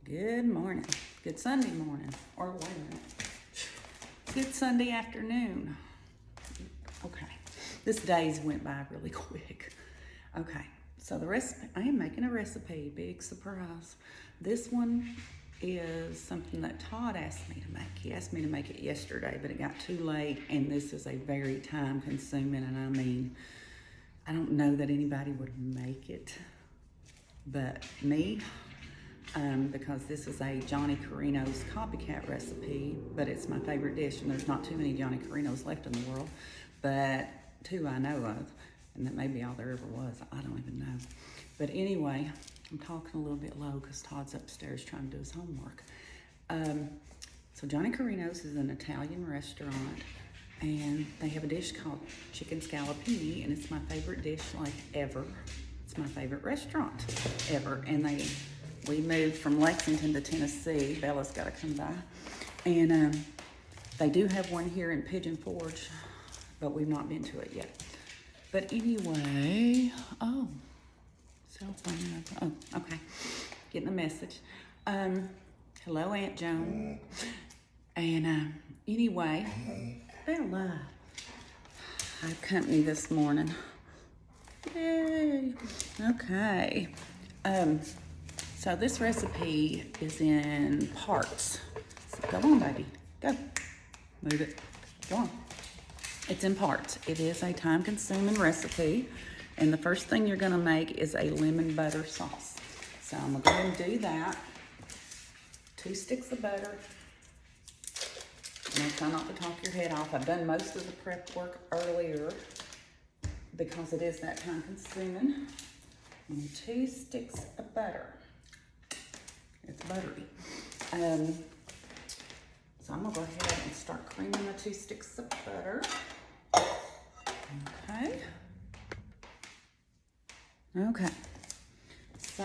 Good morning. Good Sunday morning. Or wait a minute. Good Sunday afternoon. Okay. This day's went by really quick. Okay. So the recipe, I am making a recipe. Big surprise. This one is something that Todd asked me to make. He asked me to make it yesterday, but it got too late, and this is a very time consuming, and I mean, I don't know that anybody would make it, but me, because this is a Johnny Carino's copycat recipe, but it's my favorite dish, and there's not too many Johnny Carinos left in the world, but two I know of, and that may be all there ever was. I don't even know. But anyway, I'm talking a little bit low because Todd's upstairs trying to do his homework. So Johnny Carino's is an Italian restaurant, and they have a dish called chicken scallopini, and it's my favorite dish like ever. It's my favorite restaurant ever, and we moved from Lexington to Tennessee. Bella's got to come by. And they do have one here in Pigeon Forge, but we've not been to it yet. But anyway, cell phone. Oh, okay. Getting the message. Hello, Aunt Joan. And anyway, Bella, I have company this morning. Yay. Okay. So this recipe is in parts. So go on, baby. Go. Move it. Go on. It's in parts. It is a time-consuming recipe. And the first thing you're going to make is a lemon butter sauce. So I'm going to go ahead and do that. 2 sticks of butter. And try not to talk your head off. I've done most of the prep work earlier because it is that time-consuming. And 2 sticks of butter. It's buttery. So I'm gonna go ahead and start creaming the 2 sticks of butter. Okay. So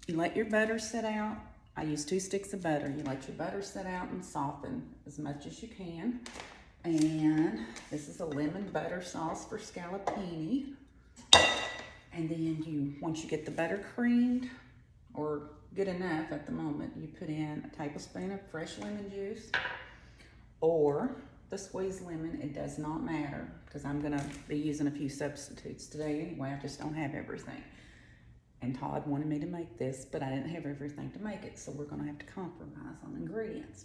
you let your butter sit out. I use 2 sticks of butter. You let your butter sit out and soften as much as you can. And this is a lemon butter sauce for scallopini. And then once you get the butter creamed, or good enough at the moment, you put in a tablespoon of fresh lemon juice or the squeezed lemon. It does not matter because I'm gonna be using a few substitutes today anyway. I just don't have everything. And Todd wanted me to make this, but I didn't have everything to make it, so we're gonna have to compromise on ingredients.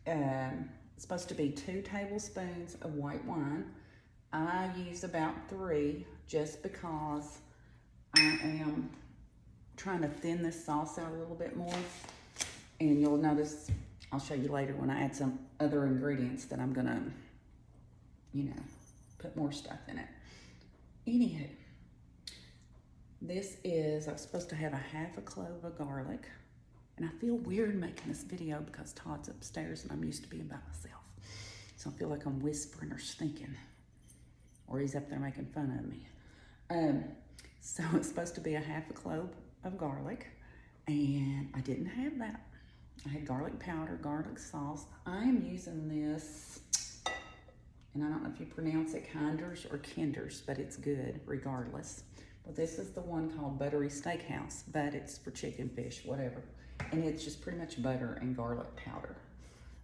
It's supposed to be 2 tablespoons of white wine. I use about 3 just because I am trying to thin this sauce out a little bit more. And you'll notice, I'll show you later when I add some other ingredients that I'm gonna, put more stuff in it. Anywho, I'm supposed to have a 1/2 clove of garlic. And I feel weird making this video because Todd's upstairs and I'm used to being by myself. So I feel like I'm whispering or stinking, or he's up there making fun of me. So it's supposed to be a 1/2 clove of garlic, and I didn't have that. I had garlic powder, garlic sauce. I am using this, and I don't know if you pronounce it Kinders or Kinders, but it's good regardless. Well, this is the one called Buttery Steakhouse, but it's for chicken, fish, whatever. And it's just pretty much butter and garlic powder.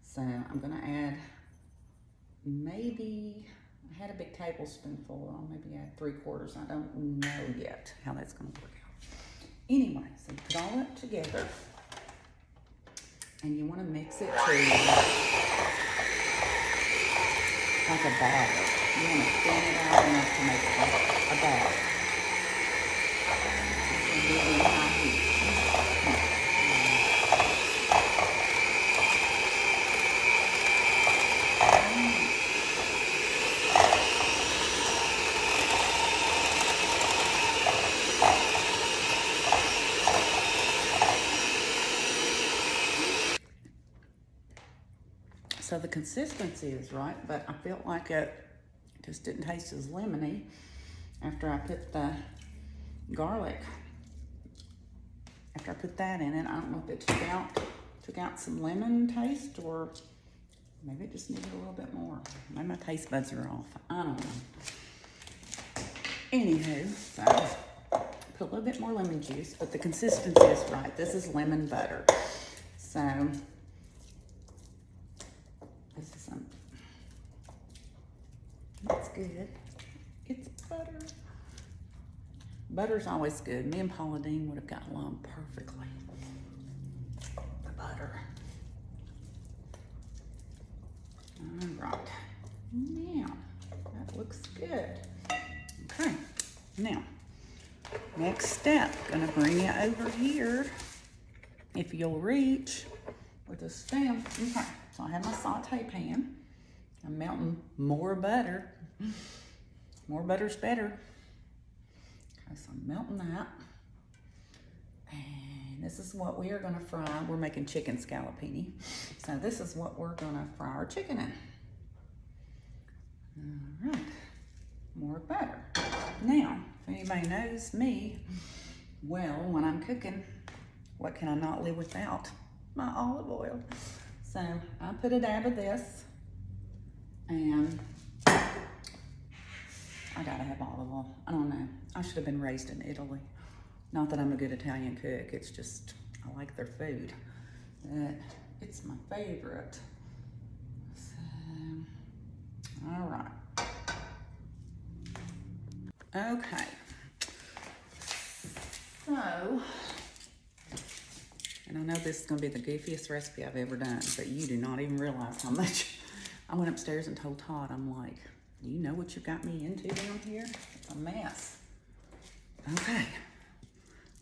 So I'm gonna add I had a big tablespoonful, I'll maybe add 3/4. I don't know yet how that's gonna work out. Anyway, so put all that together, and you want to mix it to like a batter. You want to thin it out enough to make it like a batter. It's going to be on high heat. So the consistency is right, but I felt like it just didn't taste as lemony after I put the garlic. After I put that in it, I don't know if it took out some lemon taste, or maybe it just needed a little bit more. Maybe my taste buds are off. I don't know. Anywho, so put a little bit more lemon juice, but the consistency is right. This is lemon butter. So this is some, that's good. It's butter. Butter's always good. Me and Paula Deen would have gotten along perfectly. The butter. All right. Now, that looks good. Okay. Now, next step, gonna bring you over here, if you'll reach, with a stem. Okay, so I have my saute pan. I'm melting more butter. More butter's better. Okay, so I'm melting that. And this is what we are gonna fry. We're making chicken scallopini. So this is what we're gonna fry our chicken in. All right, more butter. Now, if anybody knows me, well, when I'm cooking, what can I not live without? My olive oil. So I put a dab of this, and I gotta have olive oil. I don't know. I should have been raised in Italy. Not that I'm a good Italian cook. It's just, I like their food. It's my favorite. So, all right. Okay. So, and I know this is gonna be the goofiest recipe I've ever done, but you do not even realize how much. I went upstairs and told Todd, I'm like, do you know what you got me into down here? It's a mess. Okay.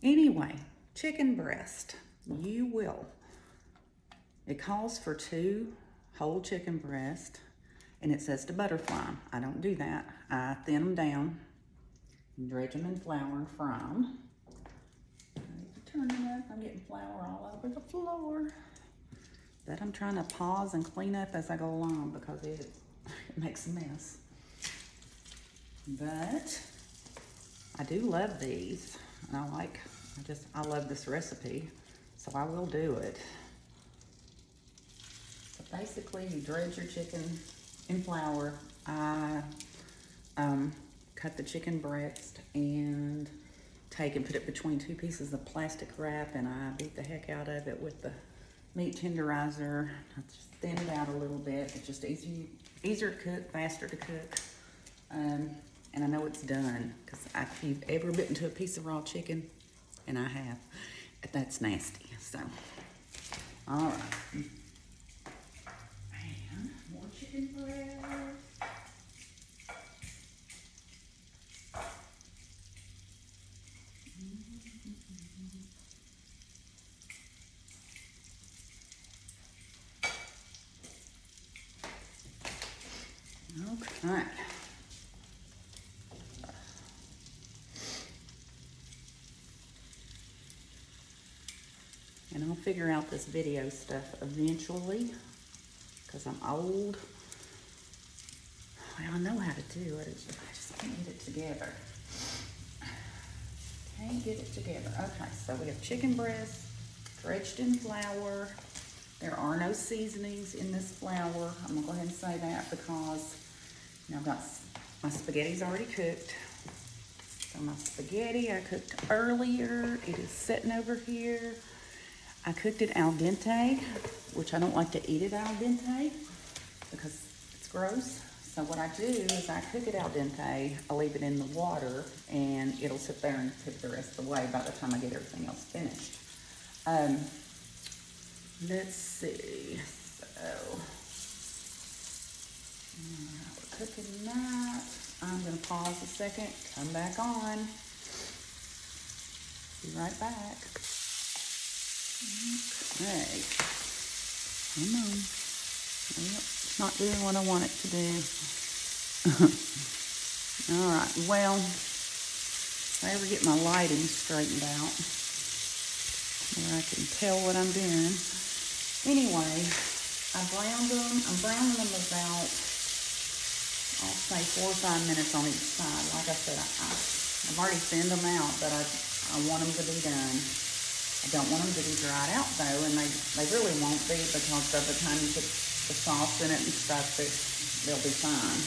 Anyway, chicken breast. You will. It calls for 2 whole chicken breast, and it says to butterfly 'em. I don't do that. I thin them down, and dredge them in flour and fry them. Turn it up. I'm getting flour all over the floor. That I'm trying to pause and clean up as I go along because it makes a mess. But I do love these, and I love this recipe, so I will do it. So basically, you dredge your chicken in flour. I cut the chicken breast and take and put it between 2 pieces of plastic wrap, and I beat the heck out of it with the meat tenderizer. I just thin it out a little bit. It's just easier to cook, faster to cook. And I know it's done, because if you've ever bitten into a piece of raw chicken, and I have, that's nasty. So, all right. And more chicken breast. Okay. And I'll figure out this video stuff eventually, because I'm old. Well, I know how to do it. I just can't get it together. Can't get it together. Okay, so we have chicken breast, dredged in flour. There are no seasonings in this flour. I'm gonna go ahead and say that because now I've got my spaghetti's already cooked. So my spaghetti I cooked earlier. It is sitting over here. I cooked it al dente, which I don't like to eat it al dente because it's gross. So what I do is I cook it al dente, I leave it in the water, and it'll sit there and cook the rest of the way by the time I get everything else finished. Let's see, so, we're cooking that. I'm gonna pause a second, come back on. Be right back. Okay, come on. Well, it's not doing what I want it to do. All right, well, if I ever get my lighting straightened out, where I can tell what I'm doing. Anyway, I browned them. I'm browning them about, I'll say 4 or 5 minutes on each side. Like I said, I've already thinned them out, but I want them to be done. I don't want them to be dried out though, and they really won't be, because by the time you put the sauce in it and stuff, they'll be fine.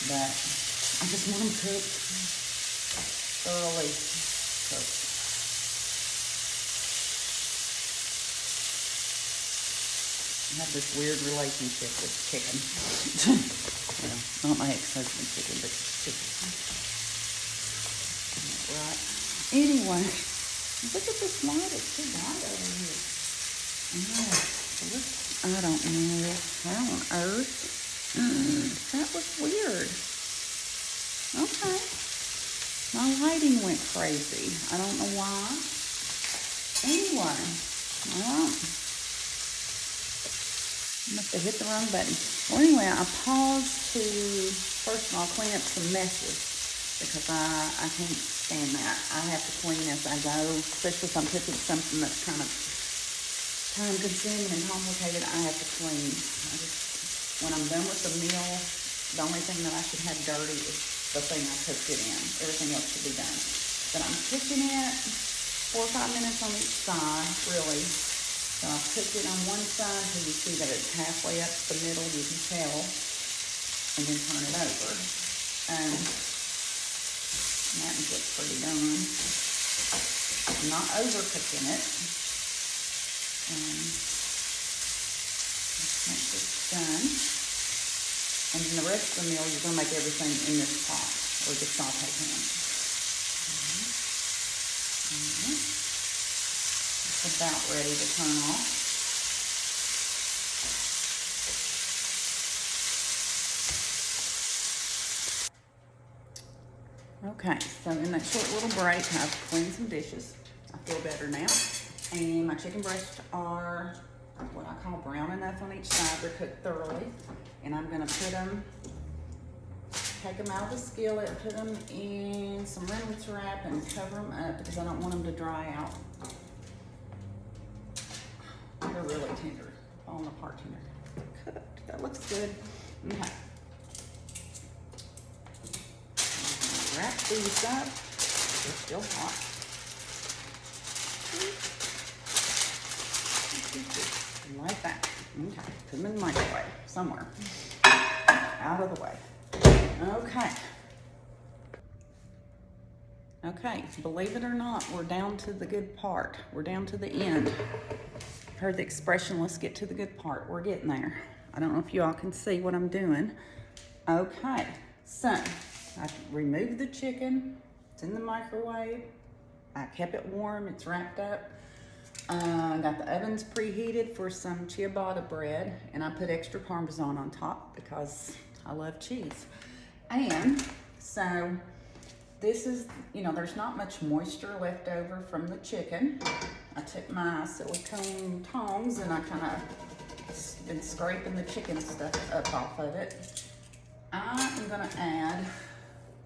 But I just want them cooked, thoroughly cooked. I have this weird relationship with chicken. Well, not my ex-husband chicken, but chicken. Right. Anyway, look at this light. It's too bright over here. I don't know. How on earth? That was weird. Okay. My lighting went crazy. I don't know why. Anyway, well, I must have hit the wrong button. Well, anyway, I paused to, first of all, clean up some messes because I can't stand that. I have to clean as I go, especially if I'm cooking something that's kind of time-consuming and complicated. I have to clean. When I'm done with the meal, the only thing that I should have dirty is the thing I cooked it in. Everything else should be done. But I'm cooking it 4 or 5 minutes on each side, really. So I've cooked it on one side until you see that it's halfway up the middle, you can tell, and then turn it over. That one's looks pretty done. I'm not overcooking it. Let's make this done. And then the rest of the meal, you're going to make everything in this pot or the saute pan. It's about ready to turn off. Okay, so in that short little break, I've cleaned some dishes. I feel better now. And my chicken breasts are what I call brown enough on each side. They're cooked thoroughly. And I'm going to put them, take them out of the skillet, put them in some Reynolds wrap and cover them up because I don't want them to dry out. They're really tender, falling apart tender. Cooked. That looks good. Okay. Wrap these up. They're still hot. Like that. Okay. Put them in the microwave somewhere. Out of the way. Okay. Okay. Believe it or not, we're down to the good part. We're down to the end. Heard the expression, let's get to the good part. We're getting there. I don't know if you all can see what I'm doing. Okay, so I removed the chicken. It's in the microwave. I kept it warm. It's wrapped up. Got the ovens preheated for some ciabatta bread, and I put extra Parmesan on top because I love cheese. And so this is, there's not much moisture left over from the chicken. I took my silicone tongs and I kind of been scraping the chicken stuff up off of it. I am going to add,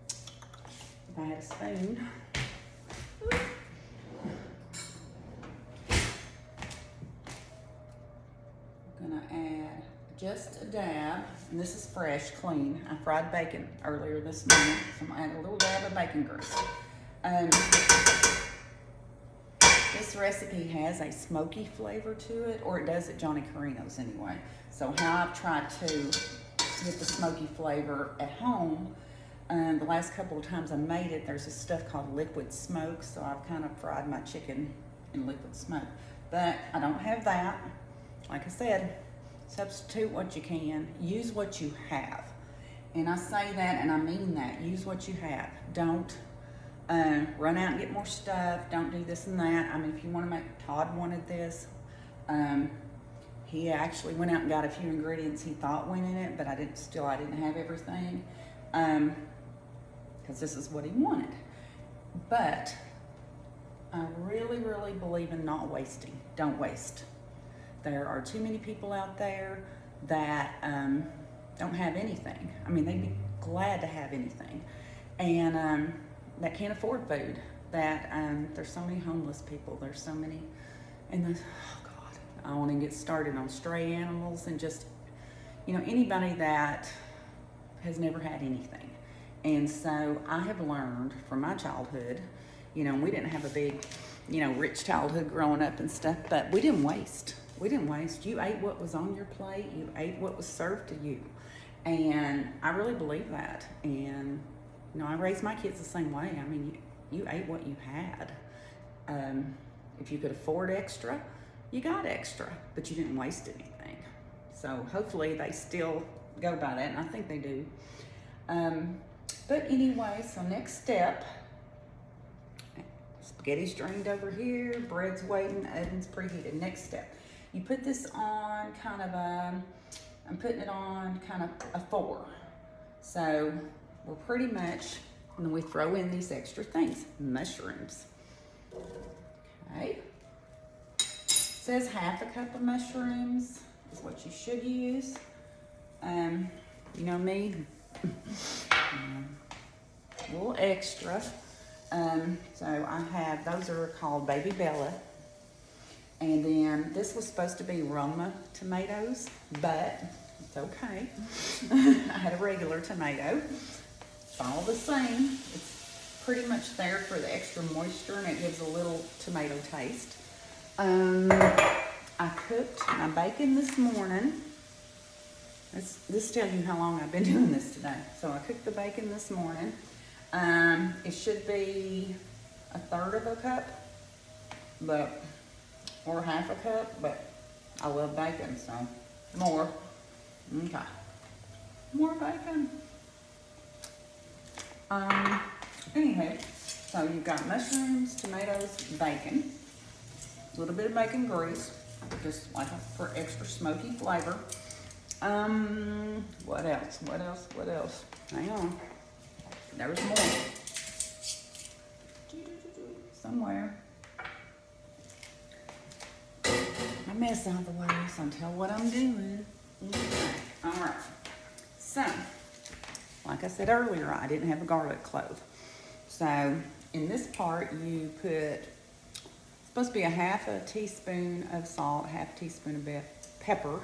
if I had a spoon, I'm going to add just a dab, and this is fresh, clean. I fried bacon earlier this morning, so I'm going to add a little dab of bacon grease. This recipe has a smoky flavor to it, or it does at Johnny Carino's anyway. So how I've tried to get the smoky flavor at home, the last couple of times I made it, there's this stuff called liquid smoke, so I've kind of fried my chicken in liquid smoke. But I don't have that. Like I said, substitute what you can, use what you have. And I say that and I mean that, use what you have. Don't run out and get more stuff. Don't do this and that. I mean, if you want to make, Todd wanted this. He actually went out and got a few ingredients he thought went in it, but I didn't have everything. Because this is what he wanted. But I really, really believe in not wasting. Don't waste. There are too many people out there that don't have anything. I mean, they'd be glad to have anything. And that can't afford food. That there's so many homeless people. There's so many, and oh God, I don't want to get started on stray animals and just, anybody that has never had anything. And so I have learned from my childhood, we didn't have a big, rich childhood growing up and stuff, but we didn't waste. We didn't waste. You ate what was on your plate. You ate what was served to you. And I really believe that. And, I raised my kids the same way. I mean, you ate what you had. If you could afford extra, you got extra, but you didn't waste anything. So hopefully they still go by that, and I think they do. But anyway, so next step, spaghetti's drained over here, bread's waiting, oven's preheated. Next step, you put this on kind of I'm putting it on kind of a 4. So we're pretty much, and then we throw in these extra things, mushrooms. Okay. It says half a cup of mushrooms is what you should use. You know me, a little extra. So I have, those are called Baby Bella. And then this was supposed to be Roma tomatoes, but it's okay. I had a regular tomato. It's all the same. It's pretty much there for the extra moisture, and it gives a little tomato taste. I cooked my bacon this morning. This tells you how long I've been doing this today. So I cooked the bacon this morning. It should be 1/3 of a cup, or half a cup, but I love bacon, so more. Okay, more bacon. Anyway, so you've got mushrooms, tomatoes, bacon, a little bit of bacon grease, just like for extra smoky flavor. What else? Hang on. There's more. Somewhere. I mess out of the way, so tell what I'm doing. Okay. All right. So, like I said earlier, I didn't have a garlic clove. So, in this part, you put, it's supposed to be a 1/2 teaspoon of salt, 1/2 teaspoon of pepper,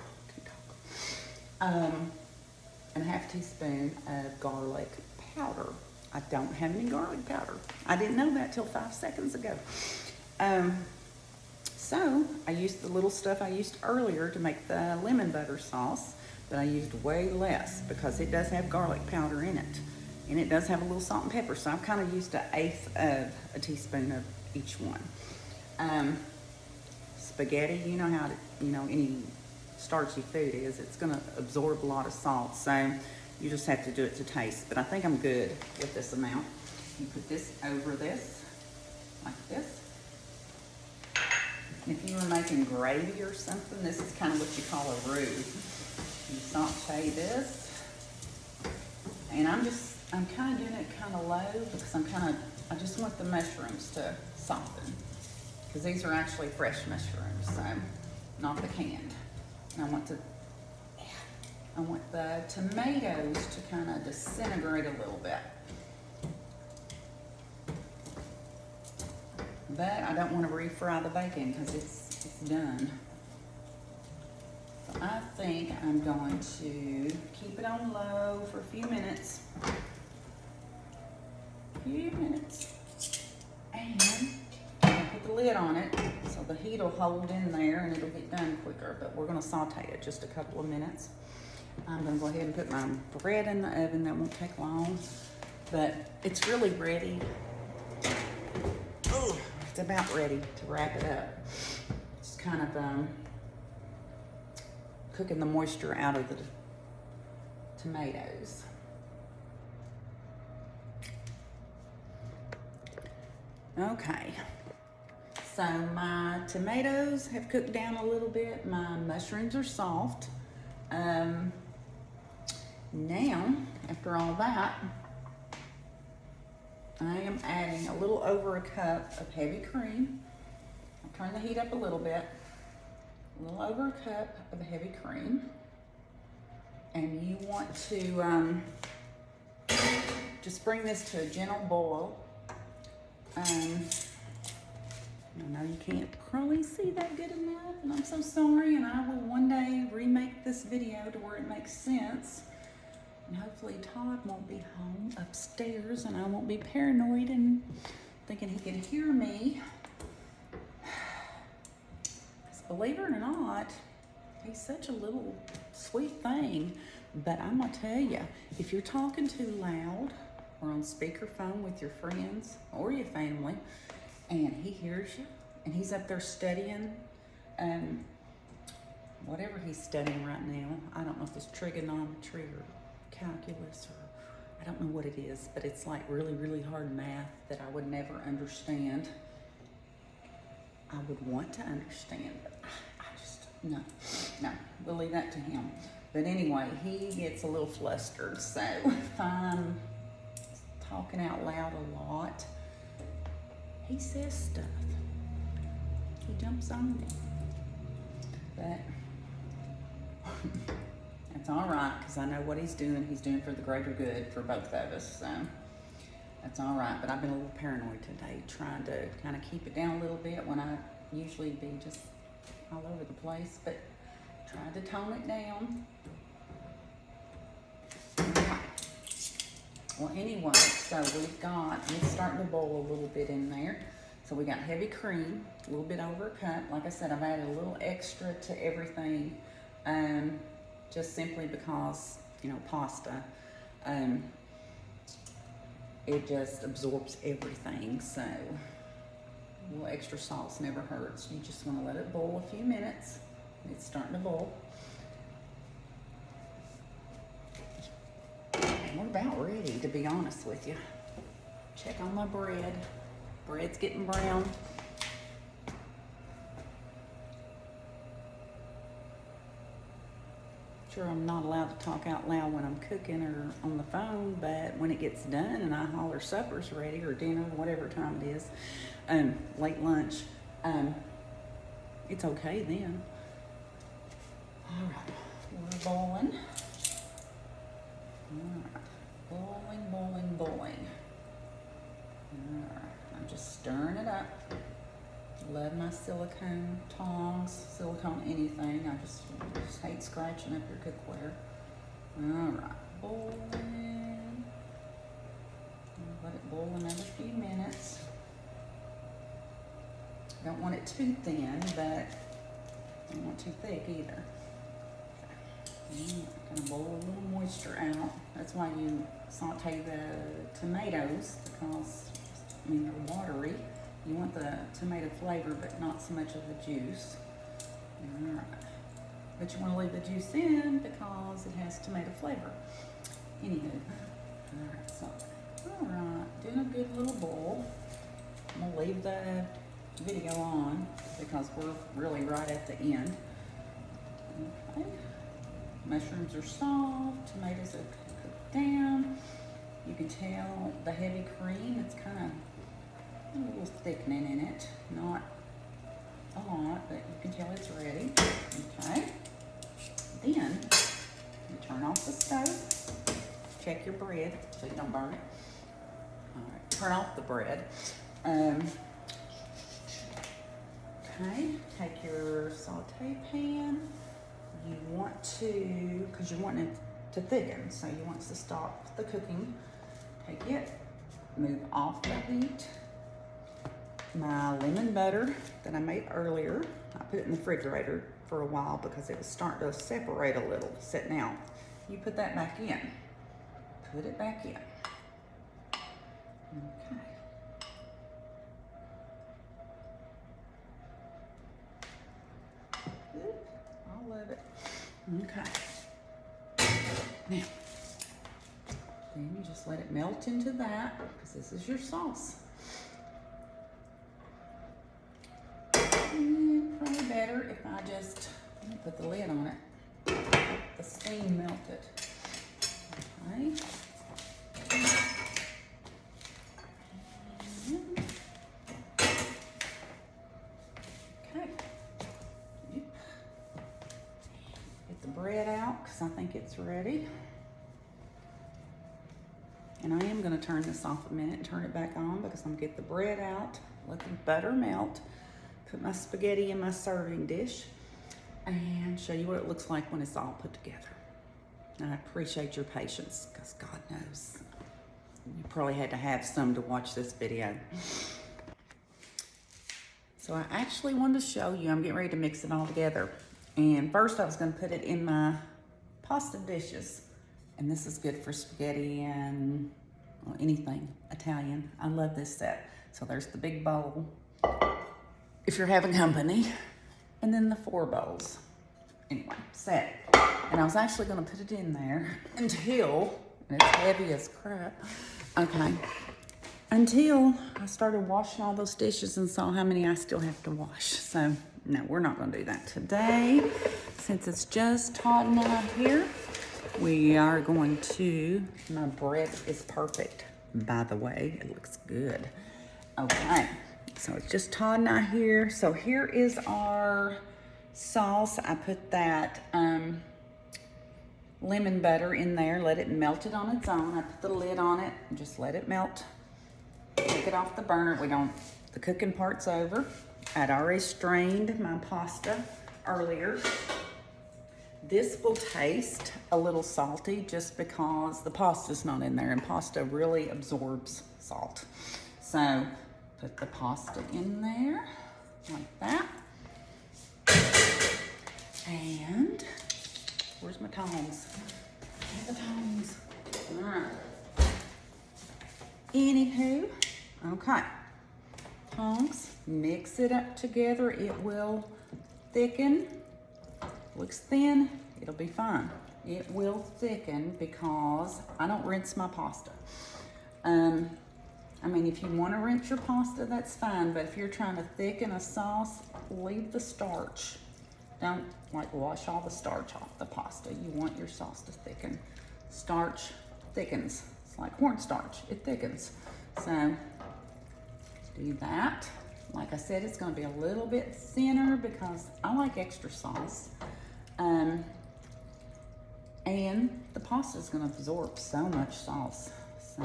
and a 1/2 teaspoon of garlic powder. I don't have any garlic powder. I didn't know that till 5 seconds ago. So I used the little stuff I used earlier to make the lemon butter sauce, but I used way less because it does have garlic powder in it, and it does have a little salt and pepper. So I've kind of used 1/8 of a teaspoon of each one. Spaghetti, you know how any starchy food is. It's going to absorb a lot of salt, so you just have to do it to taste. But I think I'm good with this amount. You put this over this, like this. And if you were making gravy or something, this is kind of what you call a roux. You saute this. And I'm kind of doing it kind of low because I just want the mushrooms to soften. Because these are actually fresh mushrooms, so not the canned. And I want the tomatoes to kind of disintegrate a little bit. But I don't want to refry the bacon because it's done. So I think I'm going to keep it on low for a few minutes. And I'll put the lid on it so the heat will hold in there and it'll get done quicker. But we're going to saute it just a couple of minutes. I'm going to go ahead and put my bread in the oven. That won't take long. But it's really ready. Oh, it's about ready to wrap it up. Just kind of cooking the moisture out of the tomatoes. Okay. So my tomatoes have cooked down a little bit. My mushrooms are soft. Now, after all that, I am adding a little over a cup of heavy cream. I'll turn the heat up a little bit. A little over a cup of heavy cream. And you want to just bring this to a gentle boil. I know you can't probably see that good enough, and I'm so sorry, and I will one day remake this video to where it makes sense. And hopefully Todd won't be home upstairs and I won't be paranoid and thinking he can hear me. Because believe it or not, he's such a little sweet thing. But I'm going to tell you, if you're talking too loud or on speakerphone with your friends or your family and he hears you and he's up there studying, whatever he's studying right now. I don't know if it's trigonometry or calculus, or I don't know what it is, but it's like really, really hard math that I would never understand. I would want to understand, but I just, no, we'll leave that to him. But anyway, he gets a little flustered, so if I'm talking out loud a lot, he says stuff. He jumps on me. But that's all right, because I know what he's doing. He's doing for the greater good for both of us, so that's all right. But I've been a little paranoid today, trying to kind of keep it down a little bit when I usually be just all over the place, but tried to tone it down. Well, anyway, so it's starting to boil a little bit in there. So we got heavy cream, a little bit over a cup. Like I said, I've added a little extra to everything, just simply because, you know, pasta, it just absorbs everything. So a little extra sauce never hurts. You just want to let it boil a few minutes. It's starting to boil. And we're about ready, to be honest with you. Check on my bread. Bread's getting brown. Sure, I'm not allowed to talk out loud when I'm cooking or on the phone, but when it gets done and I holler supper's ready, or dinner, whatever time it is, late lunch, it's okay then. All right, we're boiling. All right, boiling. All right, I'm just stirring it up. Love my silicone tongs, silicone anything. I just hate scratching up your cookware. All right, boiling. Let it boil another few minutes. Don't want it too thin, but don't want too thick either. Gonna boil a little moisture out. That's why you saute the tomatoes, because they're watery. You want the tomato flavor, but not so much of the juice. All right. But you want to leave the juice in because it has tomato flavor. Anywho. All right, so, all right, doing a good little boil. I'm gonna leave the video on because we're really right at the end. Okay. Mushrooms are soft, tomatoes are cooked down. You can tell the heavy cream, it's kind of a little thickening in it. Not a lot, but you can tell it's ready. Okay. Then, you turn off the stove. Check your bread so you don't burn it. All right, turn off the bread. Okay, take your saute pan. You want to, because you want it to thicken, so you want to stop the cooking. Take it, move off the heat. My lemon butter that I made earlier, I put it in the refrigerator for a while because it was starting to separate a little, sitting out. You put that back in. Put it back in. Okay. I love it. Okay. Now, then you just let it melt into that, because this is your sauce. And probably better if I just put the lid on it. Let the steam melt it. Okay. Okay. Get the bread out because I think it's ready. And I am going to turn this off a minute and turn it back on because I'm going to get the bread out, let the butter melt, put my spaghetti in my serving dish, and show you what it looks like when it's all put together. And I appreciate your patience because God knows you probably had to have some to watch this video. So I actually wanted to show you, I'm getting ready to mix it all together. And first I was going to put it in my pasta dishes. And this is good for spaghetti and anything Italian. I love this set. So there's the big bowl if you're having company, and then the 4 bowls. anyway, set. And I was actually gonna put it in there until, and it's heavy as crap, okay, until I started washing all those dishes and saw how many I still have to wash. So no, we're not gonna do that today. Since it's just Todd and I here, we are going to, my bread is perfect, by the way, it looks good. Okay, so it's just Todd and I here. So here is our sauce. I put that lemon butter in there, let it melt it on its own. I put the lid on it and just let it melt. Take it off the burner. The cooking part's over. I'd already strained my pasta earlier. This will taste a little salty just because the pasta's not in there, and pasta really absorbs salt. So put the pasta in there like that. And where's my tongs? Where's the tongs? All right. Anywho, okay. Tongs, mix it up together. It will thicken. Looks thin, it'll be fine. It will thicken because I don't rinse my pasta. I mean, if you want to rinse your pasta, that's fine, but if you're trying to thicken a sauce, leave the starch. Don't like wash all the starch off the pasta. You want your sauce to thicken. Starch thickens. It's like cornstarch, it thickens. So do that. Like I said, it's gonna be a little bit thinner because I like extra sauce. And the pasta is gonna absorb so much sauce. So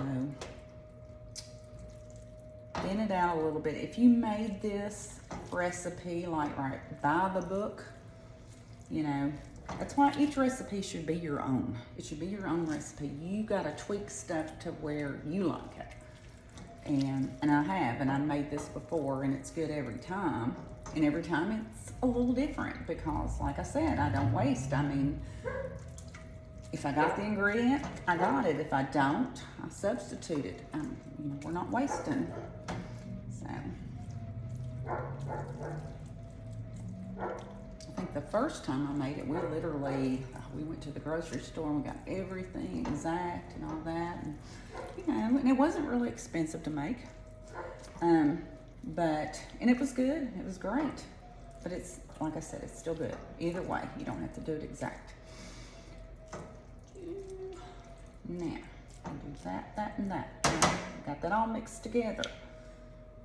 thin it out a little bit. If you made this recipe like right by the book, you know, that's why each recipe should be your own. It should be your own recipe. You gotta tweak stuff to where you like it. And I have, and I made this before, and it's good every time. And every time it's a little different because, like I said, I don't waste. I mean, if I got the ingredient, I got it. If I don't, I substitute it. You know, we're not wasting. So, I think the first time I made it, we literally, we went to the grocery store and we got everything exact and all that. And, you know, and it wasn't really expensive to make. And it was good. It was great. But it's, like I said, it's still good. Either way, you don't have to do it exact. Now, I'll do that, that, and that. Got that all mixed together.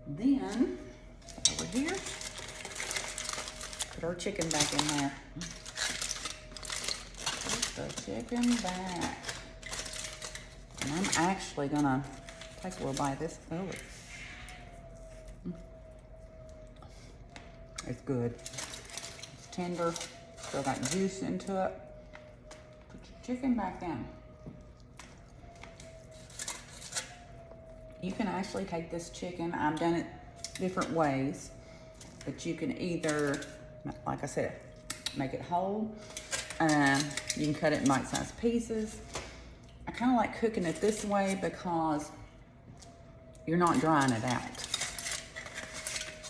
Then, over here, put our chicken back in there. Put the chicken back. And I'm actually gonna take a little bite of this. Oh, it's good. It's tender. Still got juice into it. Put your chicken back in. You can actually take this chicken. I've done it different ways, but you can either, like I said, make it whole. You can cut it in bite-sized pieces. I kind of like cooking it this way because you're not drying it out.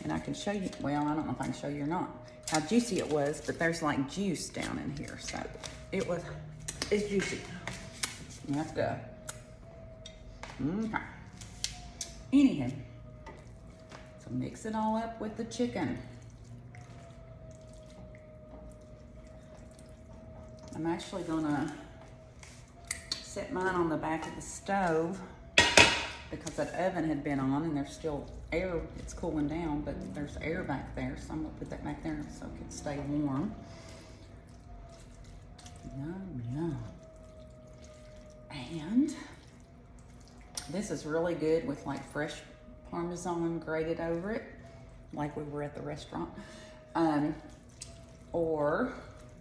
And I can show you, well, I don't know if I can show you or not, how juicy it was, but there's like juice down in here. So it's juicy. Let's go. Okay. Anyhow, so mix it all up with the chicken. I'm actually gonna set mine on the back of the stove because that oven had been on and there's still air, it's cooling down, but there's air back there, so I'm gonna put that back there so it can stay warm. Yum, yum. And this is really good with like fresh Parmesan grated over it, like we were at the restaurant. Or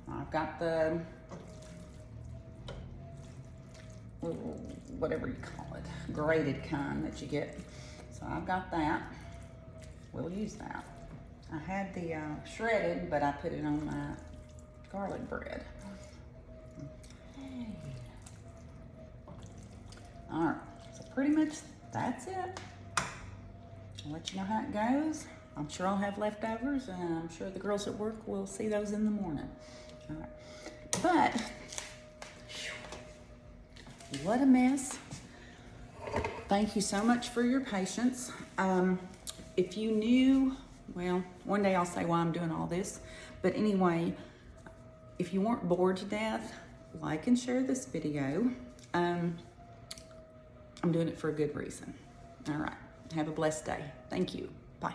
I've got the, whatever you call it, grated kind that you get. So I've got that. We'll use that. I had the shredded, but I put it on my garlic bread. Okay. All right, so pretty much that's it. I'll let you know how it goes. I'm sure I'll have leftovers, and I'm sure the girls at work will see those in the morning. All right. But, what a mess. Thank you so much for your patience. If you knew, well, one day I'll say why I'm doing all this. But anyway, if you weren't bored to death, like and share this video. I'm doing it for a good reason. All right. Have a blessed day. Thank you. Bye.